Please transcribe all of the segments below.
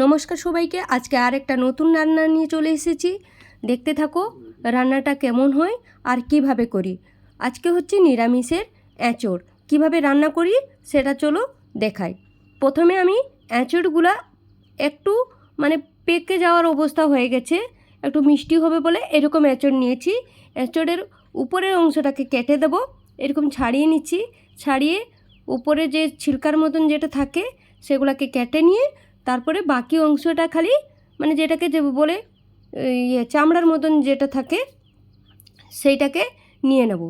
নমস্কার সবাইকে। আজকে আর একটা নতুন রান্না নিয়ে চলে এসেছি। দেখতে থাকো রান্নাটা কেমন হয় আর কিভাবে করি। আজকে হচ্ছে নিরামিষের এঁচড়। কিভাবে রান্না করি সেটা চলো দেখাই। প্রথমে আমি এঁচড়গুলা একটু পেকে যাওয়ার অবস্থা হয়ে গেছে, একটু মিষ্টি হবে বলে এরকম এঁচড় নিয়েছি। এঁচড়ের উপরের অংশটাকে কেটে দেবো, এরকম ছাড়িয়ে নিচ্ছি। ছাড়িয়ে উপরে যে ছিলকার মতন যেটা থাকে সেগুলোকে কেটে নিয়ে তারপরে বাকি অংশটা খালি যেটাকে যে বলে চামড়ার মতন যেটা থাকে সেইটাকে নিয়ে নেব।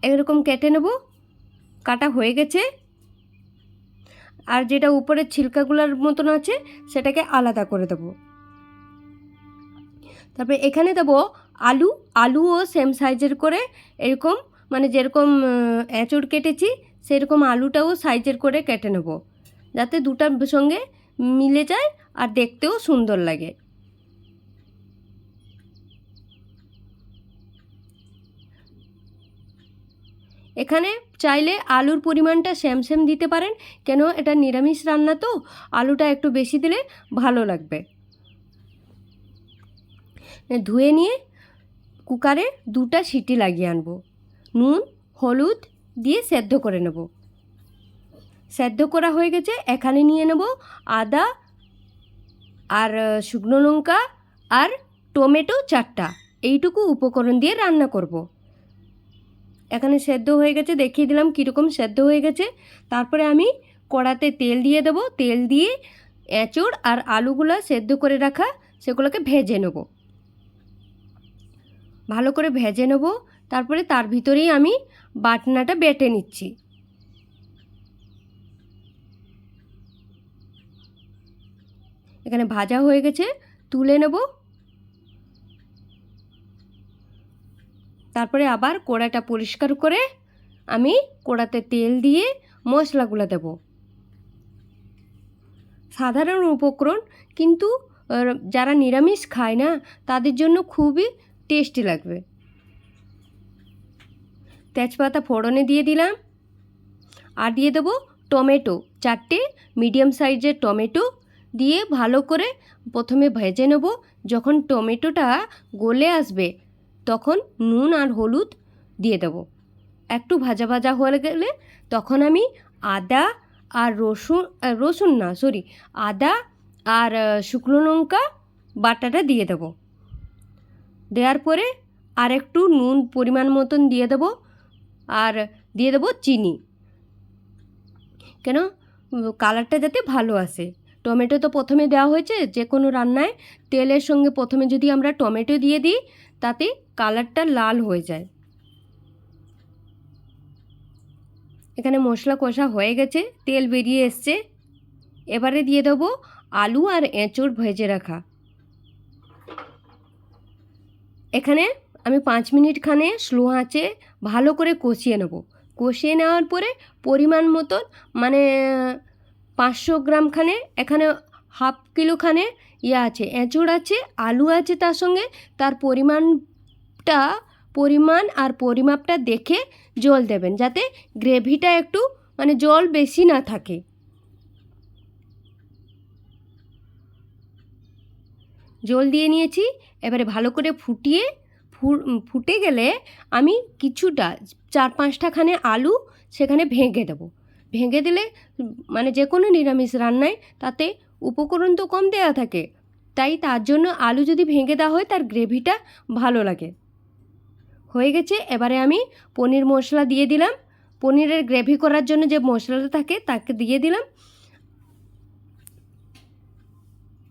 এরকম কেটে নেব। কাটা হয়ে গেছে। আর যেটা উপরের ছিলকাগুলোর মতন আছে সেটাকে আলাদা করে দেব। তারপরে এখানে দেব আলুও সেম সাইজের করে এরকম যেরকম এঁচড় কেটেছি সেরকম আলুটাও সাইজের করে কেটে নেব, যাতে দুটার সঙ্গে মিলে যায় আর দেখতেও সুন্দর লাগে। এখানে চাইলে আলুর পরিমাণটা সেম সেম দিতে পারেন, কেন এটা নিরামিষ রান্না তো আলুটা একটু বেশি দিলে ভালো লাগবে। ধুয়ে নিয়ে কুকারে 2টা সিটি লাগিয়ে আনবো। নুন হলুদ দিয়ে সেদ্ধ করে নেব। সেদ্ধ করা হয়ে গেছে। এখানে নিয়ে নেব আদা আর শুকনো লঙ্কা আর টমেটো 4টা। এইটুকু উপকরণ দিয়ে রান্না করব। এখানে সেদ্ধ হয়ে গেছে, দেখিয়ে দিলাম কীরকম সেদ্ধ হয়ে গেছে। তারপরে আমি কড়াতে তেল দিয়ে দেবো। তেল দিয়ে এঁচড় আর আলুগুলো সেদ্ধ করে রাখা সেগুলোকে ভেজে নেব, ভালো করে ভেজে নেব। তারপরে তার ভিতরেই আমি বাটনাটা বেটে নিচ্ছি। এখানে ভাজা হয়ে গেছে, তুলে নেব। তারপরে আবার কড়াটা পরিষ্কার করে আমি কড়াতে তেল দিয়ে মশলাগুলো দেব। সাধারণ উপকরণ, কিন্তু যারা নিরামিষ খায় না তাদের জন্য খুবই টেস্টি লাগবে। তেজপাতা ফোড়নে দিয়ে দিলাম। আর দিয়ে দেবো টমেটো 4টে, মিডিয়াম সাইজের টমেটো দিয়ে ভালো করে প্রথমে ভেজে নেব। যখন টমেটোটা গলে আসবে তখন নুন আর হলুদ দিয়ে দেব। একটু ভাজা ভাজা হয়ে গেলে তখন আমি আদা আর আদা আর শুকনো লঙ্কা বাটাটা দিয়ে দেব। দেওয়ার পরে আর একটু নুন পরিমাণ মতন দিয়ে দেব আর দিয়ে দেব চিনি, কেন কালারটা যাতে ভালো আসে। টমেটো তো প্রথমে দেওয়া হয়েছে, যে কোনো রান্নায় তেলের সঙ্গে প্রথমে যদি আমরা টমেটো দিয়ে দিই তাতে কালারটা লাল হয়ে যায়। এখানে মশলা কষা হয়ে গেছে, তেল বেরিয়ে এসছে। এবারে দিয়ে দেবো আলু আর এঁচড় ভেজে রাখা। এখানে আমি 5 মিনিট খানে স্লো আঁচে ভালো করে কষিয়ে নেব। কষিয়ে নেওয়ার পরে পরিমাণ মতন 500 গ্রাম খানে, এখানে হাফ কিলো খানে আছে এঁচড় আছে, আলু আছে তার সঙ্গে। তার পরিমাণ আর পরিমাপটা দেখে জল দেবেন, যাতে গ্রেভিটা একটু জল বেশি না থাকে। জল দিয়ে নিয়েছি। এবারে ভালো করে ফুটে গেলে আমি কিছুটা 4-5টা খানে আলু সেখানে ভেঙে দেব। ভেঙে দিলে যে কোনো নিরামিষ রান্নায় তাতে উপকরণ তো কম দেওয়া থাকে, তাই তার জন্য আলু যদি ভেঙে দেওয়া হয় তার গ্রেভিটা ভালো লাগে। হয়ে গেছে। এবারে আমি পনির মশলা দিয়ে দিলাম। পনিরের গ্রেভি করার জন্য যে মশলাটা থাকে তাকে দিয়ে দিলাম।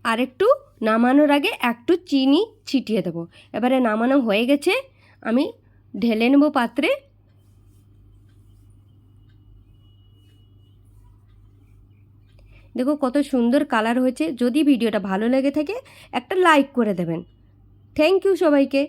আর একটু নামানোর আগে একটু চিনি ছিটিয়ে দেবো। এবারে নামানো হয়ে গেছে, আমি ঢেলে নেব পাত্রে। দেখো কত সুন্দর কালার হয়েছে। যদি ভিডিওটা ভালো লেগে থাকে একটা লাইক করে দেবেন। থ্যাংক ইউ সবাইকে।